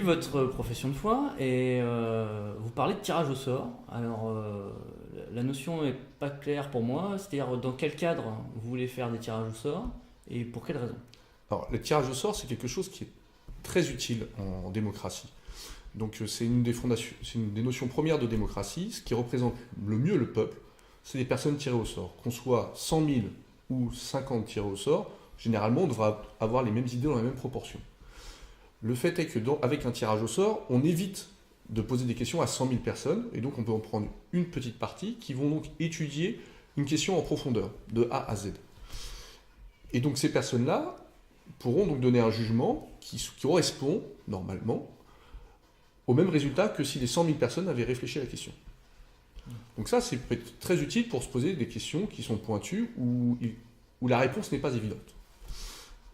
votre profession de foi et vous parlez de tirage au sort. Alors, la notion n'est pas claire pour moi, c'est-à-dire dans quel cadre vous voulez faire des tirages au sort et pour quelle raison? Alors, le tirage au sort, c'est quelque chose qui est très utile en démocratie. Donc, c'est une des notions premières de démocratie. Ce qui représente le mieux le peuple, c'est les personnes tirées au sort. Qu'on soit 100 000 ou 50 tirés au sort, généralement, on devra avoir les mêmes idées dans la même proportion. Le fait est que avec un tirage au sort, on évite de poser des questions à 100 000 personnes, et donc on peut en prendre une petite partie qui vont donc étudier une question en profondeur, de A à Z. Et donc ces personnes-là pourront donc donner un jugement qui correspond, normalement, au même résultat que si les 100 000 personnes avaient réfléchi à la question. Donc ça, c'est très utile pour se poser des questions qui sont pointues, où la réponse n'est pas évidente.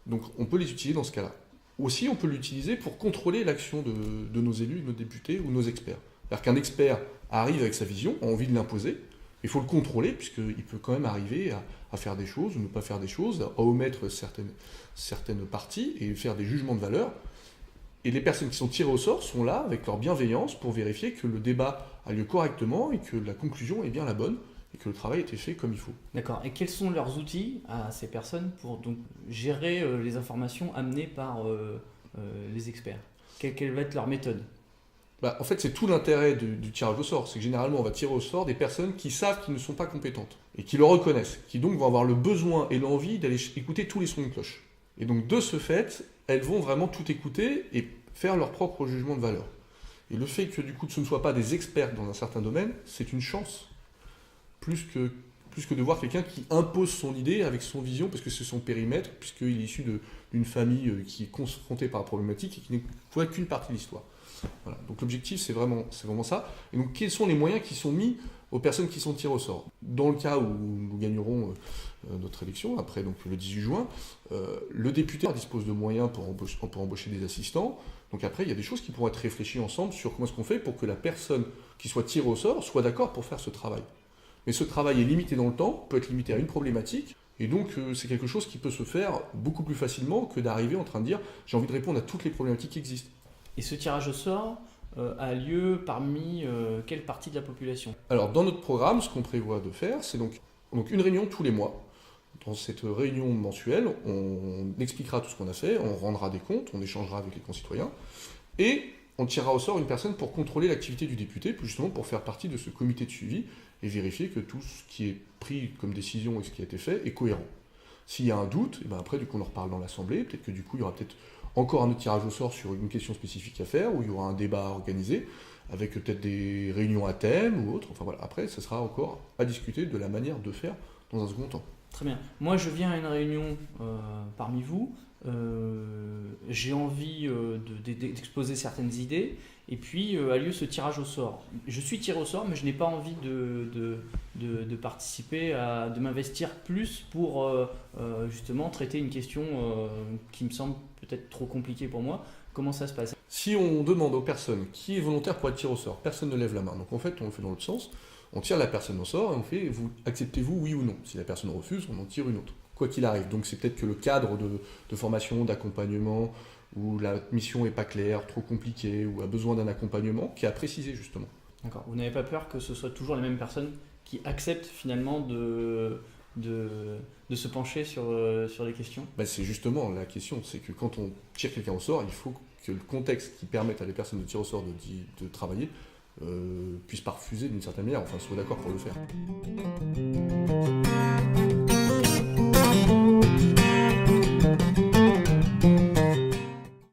Donc on peut les utiliser dans ce cas-là. Aussi, on peut l'utiliser pour contrôler l'action de nos élus, nos députés ou nos experts. C'est-à-dire qu'un expert arrive avec sa vision, a envie de l'imposer, il faut le contrôler, puisqu'il peut quand même arriver à faire des choses ou ne pas faire des choses, à omettre certaines parties et faire des jugements de valeur. Et les personnes qui sont tirées au sort sont là avec leur bienveillance pour vérifier que le débat a lieu correctement et que la conclusion est bien la bonne et que le travail a été fait comme il faut. D'accord. Et quels sont leurs outils à ces personnes pour donc gérer les informations amenées par les experts? Quelle va être leur méthode? En fait, c'est tout l'intérêt du tirage au sort. C'est que généralement, on va tirer au sort des personnes qui savent qu'ils ne sont pas compétentes et qui le reconnaissent, qui donc vont avoir le besoin et l'envie d'aller écouter tous les sons de cloche. Et donc, de ce fait, elles vont vraiment tout écouter et faire leur propre jugement de valeur. Et le fait que, du coup, ce ne soient pas des experts dans un certain domaine, c'est une chance. Plus que de voir quelqu'un qui impose son idée avec son vision, parce que c'est son périmètre, puisqu'il est issu d'une famille qui est confrontée par la problématique et qui ne voit qu'une partie de l'histoire. Voilà. Donc l'objectif, c'est vraiment ça. Et donc, quels sont les moyens qui sont mis aux personnes qui sont tirées au sort? Dans le cas où nous gagnerons notre élection, après donc, le 18 juin, le député dispose de moyens pour embaucher des assistants. Donc après, il y a des choses qui pourront être réfléchies ensemble sur comment est-ce qu'on fait pour que la personne qui soit tirée au sort soit d'accord pour faire ce travail. Mais ce travail est limité dans le temps, peut être limité à une problématique, et donc c'est quelque chose qui peut se faire beaucoup plus facilement que d'arriver en train de dire « j'ai envie de répondre à toutes les problématiques qui existent ». Et ce tirage au sort a lieu parmi quelle partie de la population? Alors dans notre programme, ce qu'on prévoit de faire, c'est donc une réunion tous les mois. Dans cette réunion mensuelle, on expliquera tout ce qu'on a fait, on rendra des comptes, on échangera avec les concitoyens, et on tirera au sort une personne pour contrôler l'activité du député, justement pour faire partie de ce comité de suivi et vérifier que tout ce qui est pris comme décision et ce qui a été fait est cohérent. S'il y a un doute, et ben après, du coup, on en reparle dans l'Assemblée. Peut-être que du coup, il y aura peut-être encore un autre tirage au sort sur une question spécifique à faire, ou il y aura un débat organisé, avec peut-être des réunions à thème ou autre. Enfin voilà, après, ça sera encore à discuter de la manière de faire dans un second temps. Très bien. Moi, je viens à une réunion parmi vous. J'ai envie d'exposer certaines idées. Et puis a lieu ce tirage au sort. Je suis tiré au sort, mais je n'ai pas envie de participer, de m'investir plus pour justement traiter une question qui me semble peut-être trop compliquée pour moi. Comment ça se passe? Si on demande aux personnes qui est volontaire pour être tiré au sort, personne ne lève la main. Donc en fait, on le fait dans l'autre sens. On tire la personne au sort et on fait acceptez-vous oui ou non. Si la personne refuse, on en tire une autre. Quoi qu'il arrive. Donc c'est peut-être que le cadre de formation, d'accompagnement, où la mission n'est pas claire, trop compliquée, ou a besoin d'un accompagnement, qui est à préciser justement. D'accord. Vous n'avez pas peur que ce soit toujours les mêmes personnes qui acceptent finalement de se pencher sur les questions? C'est justement la question, c'est que quand on tire quelqu'un au sort, il faut que le contexte qui permette à les personnes de tirer au sort de travailler puisse pas refuser d'une certaine manière, enfin soit d'accord pour le faire.